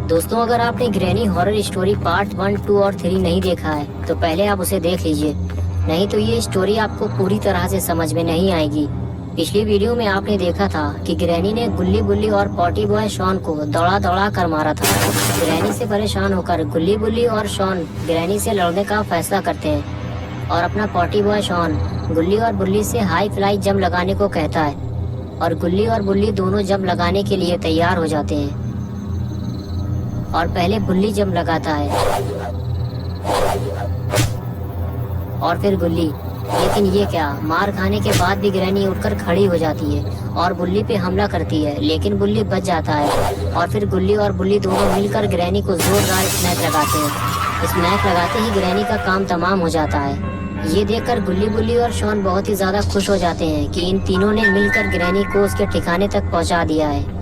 दोस्तों, अगर आपने ग्रैनी हॉरर स्टोरी पार्ट 1, 2 और 3 नहीं देखा है तो पहले आप उसे देख लीजिए, नहीं तो ये स्टोरी आपको पूरी तरह से समझ में नहीं आएगी। पिछली वीडियो में आपने देखा था कि ग्रैनी ने गुल्ली बुल्ली और पॉटी बॉय शॉन को दौड़ा दौड़ा कर मारा था। ग्रैनी से परेशान होकर गुल्ली बुल्ली और शॉन ग्रैनी से लड़ने का फैसला करते हैं और अपना पॉटी बॉय शॉन गुल्ली और बुल्ली से हाई फ्लाई जंप लगाने को कहता है और गुल्ली और बुल्ली दोनों जंप लगाने के लिए तैयार हो जाते हैं और पहले बुल्ली जंप लगाता है और फिर गुल्ली। लेकिन ये क्या, मार खाने के बाद भी ग्रैनी उठकर खड़ी हो जाती है और बुल्ली पे हमला करती है, लेकिन बुल्ली बच जाता है और फिर गुल्ली और बुल्ली दोनों मिलकर ग्रैनी को जोरदार स्मैक लगाते हैं। स्मैक लगाते ही ग्रैनी का काम तमाम हो जाता है। ये देखकर गुल्ली बुल्ली और शॉन बहुत ही ज्यादा खुश हो जाते हैं कि इन तीनों ने मिलकर ग्रैनी को उसके ठिकाने तक पहुंचा दिया है।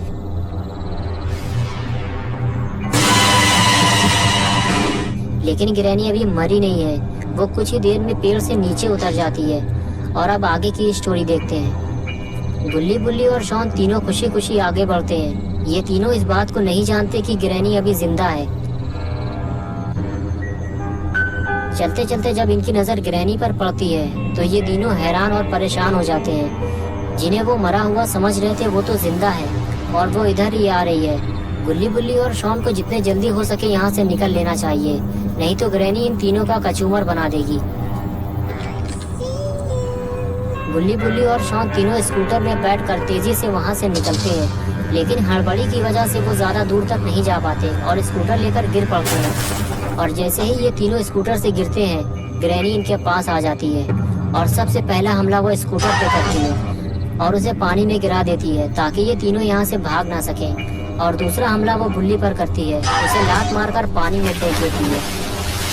लेकिन ग्रैनी अभी मरी नहीं है, वो कुछ ही देर में पेड़ से नीचे उतर जाती है। और अब आगे की स्टोरी देखते हैं। गुल्ली बुल्ली और शॉन तीनों खुशी खुशी आगे बढ़ते हैं। ये तीनों इस बात को नहीं जानते कि ग्रैनी अभी जिंदा है। चलते चलते जब इनकी नजर ग्रैनी पर पड़ती है तो ये तीनों हैरान और परेशान हो जाते हैं। जिन्हें वो मरा हुआ समझ रहे थे वो तो जिंदा है और वो इधर ही आ रही है। गुल्ली बुल्ली और शॉन को जितने जल्दी हो सके यहाँ से निकल लेना चाहिए, नहीं तो ग्रैनी इन तीनों का कचूमर बना देगी। गुल्ली बुल्ली और शॉन तीनों स्कूटर में बैठकर तेजी से वहाँ से निकलते हैं, लेकिन हड़बड़ी की वजह से वो ज्यादा दूर तक नहीं जा पाते और स्कूटर लेकर गिर पड़ते हैं। और जैसे ही ये तीनों स्कूटर से गिरते हैं, ग्रैनी इनके पास आ जाती है और सबसे पहला हमला वो स्कूटर पे करती है और उसे पानी में गिरा देती है ताकि ये तीनों यहाँ से भाग ना सकें। और दूसरा हमला वो बुल्ली पर करती है, उसे लात मारकर पानी में फेंक देती है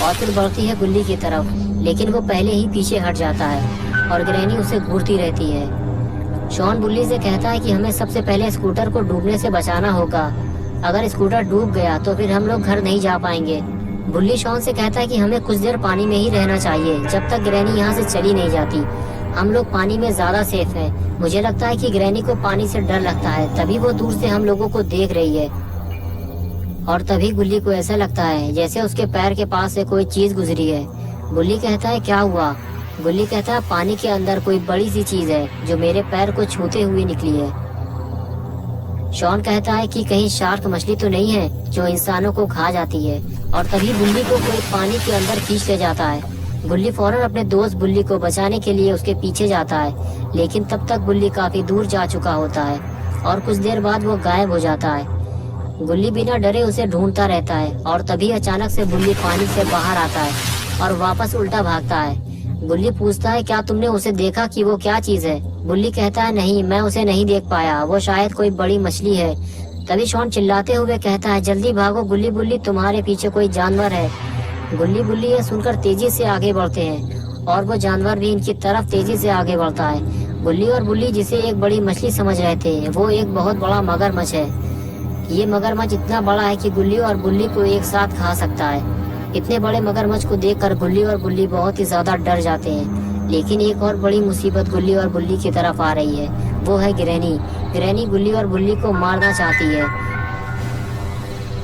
और फिर बढ़ती है गुल्ली की तरफ, लेकिन वो पहले ही पीछे हट जाता है और ग्रैनी उसे घूरती रहती है। शॉन बुल्ली से कहता है कि हमें सबसे पहले स्कूटर को डूबने से बचाना होगा। अगर स्कूटर डूब गया तो फिर हम लोग घर नहीं जा पाएंगे। बुल्ली शॉन से कहता है कि हमें कुछ देर पानी में ही रहना चाहिए जब तक ग्रैनी यहाँ से चली नहीं जाती। हम लोग पानी में ज्यादा सेफ हैं। मुझे लगता है कि ग्रैनी को पानी से डर लगता है, तभी वो दूर से हम लोगों को देख रही है। और तभी गुल्ली को ऐसा लगता है जैसे उसके पैर के पास से कोई चीज गुजरी है। बुल्ली कहता है क्या हुआ? गुल्ली कहता है पानी के अंदर कोई बड़ी सी चीज है जो मेरे पैर को छूते हुए निकली है। शॉन कहता है कि कहीं शार्क मछली तो नहीं है जो इंसानों को खा जाती है। और तभी बुल्ली को कोई पानी के अंदर खींच ले जाता है। गुल्ली फौरन अपने दोस्त बुल्ली को बचाने के लिए उसके पीछे जाता है, लेकिन तब तक बुल्ली काफी दूर जा चुका होता है और कुछ देर बाद वो गायब हो जाता है। गुल्ली बिना डरे उसे ढूंढता रहता है और तभी अचानक से बुल्ली पानी से बाहर आता है और वापस उल्टा भागता है। गुल्ली पूछता है क्या तुमने उसे देखा कि वो क्या चीज है? बुल्ली कहता है नहीं, मैं उसे नहीं देख पाया, वो शायद कोई बड़ी मछली है। तभी शॉन चिल्लाते हुए कहता है जल्दी भागो गुल्ली बुल्ली, तुम्हारे पीछे कोई जानवर है। गुल्ली बुल्ली ये सुनकर तेजी से आगे बढ़ते हैं और वो जानवर भी इनकी तरफ तेजी से आगे बढ़ता है। गुल्ली और बुल्ली जिसे एक बड़ी मछली समझ रहे थे वो एक बहुत बड़ा मगरमच्छ है। ये मगरमच्छ इतना बड़ा है कि गुल्ली और बुल्ली को एक साथ खा सकता है। इतने बड़े मगरमच्छ को देखकर गुल्ली और बुल्ली बहुत ही ज्यादा डर जाते हैं। लेकिन एक और बड़ी मुसीबत गुल्ली और बुल्ली की तरफ आ रही है, वो है ग्रैनी। ग्रैनी गुल्ली और बुल्ली को मारना चाहती है।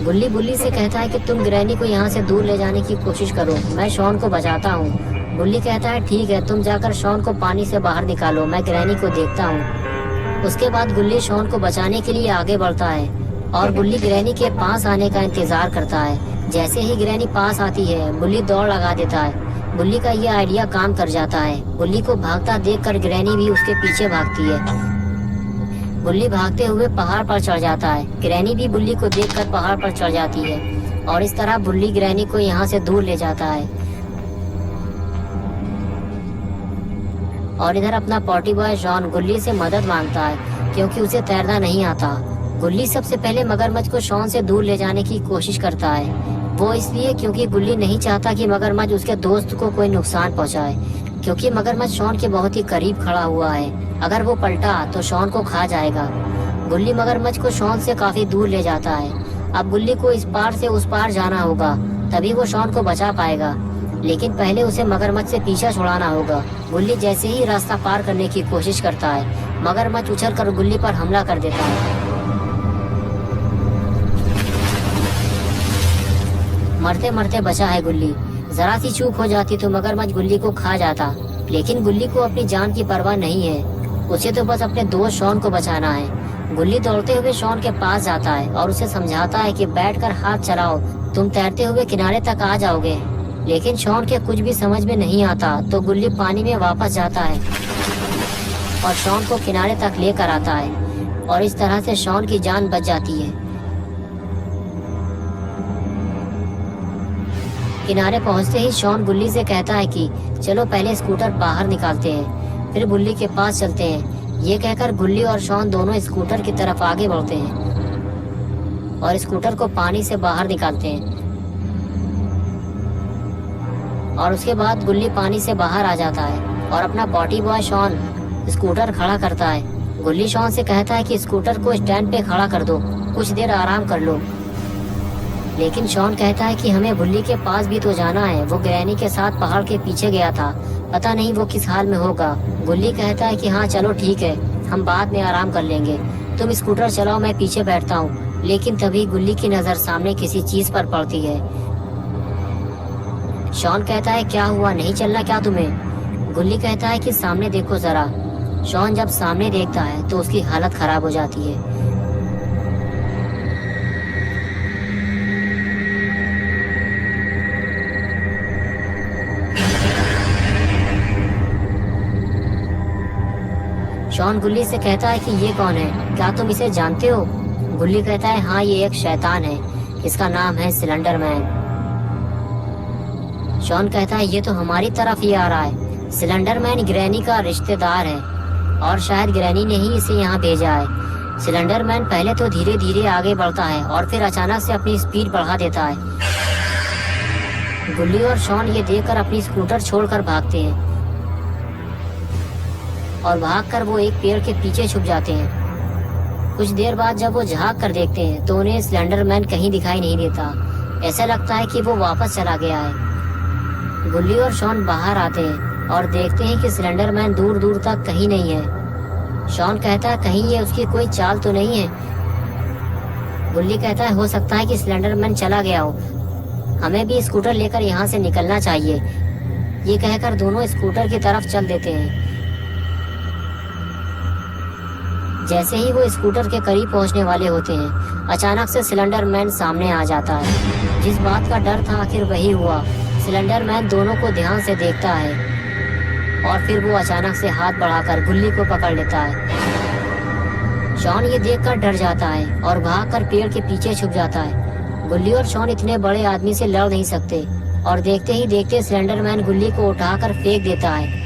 गुल्ली बुल्ली से कहता है कि तुम ग्रैनी को यहाँ से दूर ले जाने की कोशिश करो, मैं शॉन को बचाता हूँ। बुल्ली कहता है ठीक है, तुम जाकर शॉन को पानी से बाहर निकालो, मैं ग्रैनी को देखता हूँ। उसके बाद गुल्ली शॉन को बचाने के लिए आगे बढ़ता है और बुल्ली ग्रैनी के पास आने का इंतजार करता है। जैसे ही ग्रैनी पास आती है बुल्ली दौड़ लगा देता है। बुल्ली का ये आइडिया काम कर जाता है। बुल्ली को भागता देखकर ग्रैनी भी उसके पीछे भागती है। बुल्ली भागते हुए पहाड़ पर चढ़ जाता है। ग्रैनी भी बुल्ली को देखकर पहाड़ पर चढ़ जाती है और इस तरह बुल्ली ग्रैनी को यहाँ से दूर ले जाता है। और इधर अपना पॉटी बॉय शॉन गुल्ली से मदद मांगता है क्योंकि उसे तैरना नहीं आता। गुल्ली सबसे पहले मगरमच्छ को शॉन से दूर ले जाने की कोशिश करता है। वो इसलिए क्योंकि गुल्ली नहीं चाहता कि मगरमच्छ उसके दोस्त को कोई नुकसान पहुंचाए, क्योंकि मगरमच्छ शॉन के बहुत ही करीब खड़ा हुआ है। अगर वो पलटा तो शॉन को खा जाएगा। गुल्ली मगरमच्छ को शॉन से काफी दूर ले जाता है। अब गुल्ली को इस पार से उस पार जाना होगा, तभी वो शॉन को बचा पाएगा। लेकिन पहले उसे मगरमच्छ से पीछा छुड़ाना होगा। गुल्ली जैसे ही रास्ता पार करने की कोशिश करता है, मगरमच्छ उछलकर गुल्ली पर हमला कर देता है। मरते मरते बचा है गुल्ली। जरा सी चूक हो जाती तो मगरमच्छ गुल्ली को खा जाता, लेकिन गुल्ली को अपनी जान की परवाह नहीं है। उसे तो बस अपने दोस्त शॉन को बचाना है। गुल्ली दौड़ते हुए शॉन के पास जाता है और उसे समझाता है कि बैठकर हाथ चलाओ, तुम तैरते हुए किनारे तक आ जाओगे। लेकिन शॉन के कुछ भी समझ में नहीं आता, तो गुल्ली पानी में वापस जाता है और शॉन को किनारे तक लेकर आता है और इस तरह से शॉन की जान बच जाती है। किनारे पहुंचते ही शॉन गुल्ली से कहता है कि चलो पहले स्कूटर बाहर निकालते हैं, फिर गुल्ली के पास चलते हैं। ये कहकर गुल्ली और शॉन दोनों स्कूटर की तरफ आगे बढ़ते हैं और स्कूटर को पानी से बाहर निकालते हैं। और उसके बाद गुल्ली पानी से बाहर आ जाता है और अपना पॉटी बॉय शॉन स्कूटर खड़ा करता है। गुल्ली शॉन से कहता है कि स्कूटर को स्टैंड पे खड़ा कर दो, कुछ देर आराम कर लो। लेकिन शॉन कहता है कि हमें गुल्ली के पास भी तो जाना है, वो ग्रैनी के साथ पहाड़ के पीछे गया था, पता नहीं वो किस हाल में होगा। गुल्ली कहता है कि हाँ चलो ठीक है, हम बाद में आराम कर लेंगे, तुम स्कूटर चलाओ, मैं पीछे बैठता हूँ। लेकिन तभी गुल्ली की नजर सामने किसी चीज पर पड़ती है। शॉन कहता है क्या हुआ, नहीं चलना क्या तुम्हें? गुल्ली कहता है कि सामने देखो जरा। शॉन जब सामने देखता है तो उसकी हालत खराब हो जाती है। शॉन गुल्ली से कहता है कि ये कौन है, क्या तुम इसे जानते हो? गुल्ली कहता है हाँ ये एक शैतान है, इसका नाम है सिलेंडर मैन। शॉन कहता है ये तो हमारी तरफ ही आ रहा है। सिलेंडर मैन ग्रैनी का रिश्तेदार है और शायद ग्रैनी ने ही इसे यहाँ भेजा है। सिलेंडर मैन पहले तो धीरे धीरे आगे बढ़ता है और फिर अचानक से अपनी स्पीड बढ़ा देता है। गुल्ली और शॉन ये देखकर अपनी स्कूटर छोड़कर भागते हैं और भागकर वो एक पेड़ के पीछे छुप जाते हैं। कुछ देर बाद जब वो झांक कर देखते हैं तो उन्हें सिलेंडर मैन कहीं दिखाई नहीं देता। ऐसा लगता है कि वो वापस चला गया है। गुल्ली और शॉन बाहर आते हैं और देखते हैं कि सिलेंडर मैन दूर दूर तक कहीं नहीं है। शॉन कहता है कहीं ये उसकी कोई चाल तो नहीं है। गुल्ली कहता है हो सकता है कि सिलेंडर मैन चला गया हो, हमें भी स्कूटर लेकर यहाँ से निकलना चाहिए। ये कहकर दोनों स्कूटर की तरफ चल देते हैं। जैसे ही वो स्कूटर के करीब पहुंचने वाले होते हैं, अचानक से सिलेंडर मैन सामने आ जाता है। जिस बात का डर था आखिर वही हुआ। सिलेंडर मैन दोनों को ध्यान से देखता है और फिर वो अचानक से हाथ बढ़ाकर गुल्ली को पकड़ लेता है। शॉन ये देखकर डर जाता है और भागकर पेड़ के पीछे छुप जाता है। गुल्ली और शॉन इतने बड़े आदमी से लड़ नहीं सकते और देखते ही देखते सिलेंडर मैन गुल्ली को उठाकर फेंक देता है।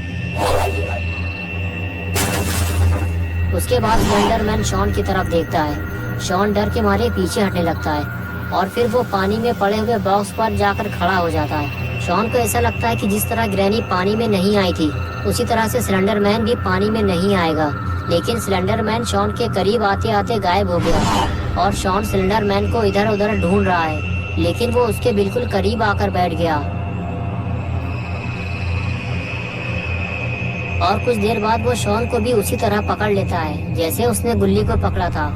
उसके बाद सिलेंडर मैन शॉन की तरफ देखता है। शॉन डर के मारे पीछे हटने लगता है और फिर वो पानी में पड़े हुए बॉक्स पर जाकर खड़ा हो जाता है। शॉन को ऐसा लगता है कि जिस तरह ग्रैनी पानी में नहीं आई थी, उसी तरह से सिलेंडर मैन भी पानी में नहीं आएगा। लेकिन सिलेंडर मैन शॉन के करीब आते आते गायब हो गया और शॉन सिलेंडर मैन को इधर उधर ढूंढ रहा है, लेकिन वो उसके बिल्कुल करीब आकर बैठ गया। और कुछ देर बाद वो शॉन को भी उसी तरह पकड़ लेता है जैसे उसने गुल्ली को पकड़ा था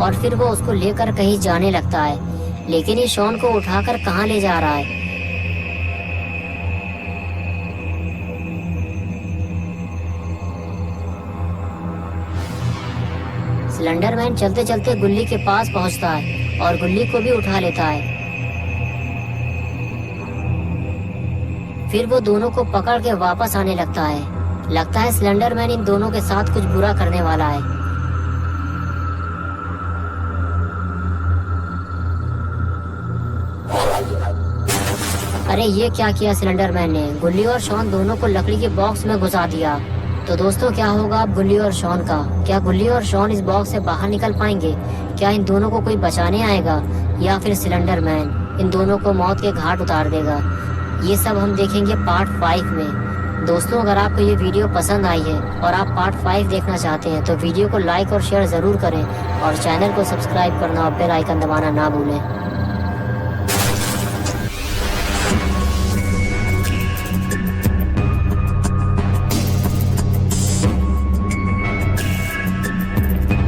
और फिर वो उसको लेकर कहीं जाने लगता है। लेकिन ये शॉन को उठाकर कहाँ ले जा रहा है? सिलेंडर मैन चलते चलते गुल्ली के पास पहुंचता है और गुल्ली को भी उठा लेता है। फिर वो दोनों को पकड़ के वापस आने लगता है। लगता है सिलेंडर मैन इन दोनों के साथ कुछ बुरा करने वाला है। अरे ये क्या किया सिलेंडर मैन ने? गुल्ली और शॉन दोनों को लकड़ी के बॉक्स में घुसा दिया। तो दोस्तों क्या होगा अब गुल्ली और शॉन का? क्या गुल्ली और शॉन इस बॉक्स से बाहर निकल पाएंगे? क्या इन दोनों को कोई बचाने आएगा या फिर सिलेंडर मैन इन दोनों को मौत के घाट उतार देगा? ये सब हम देखेंगे पार्ट 5 में। दोस्तों अगर आपको ये वीडियो पसंद आई है और आप पार्ट 5 देखना चाहते हैं तो वीडियो को लाइक और शेयर जरूर करें और चैनल को सब्सक्राइब करना और बेल आइकन दबाना ना भूलें।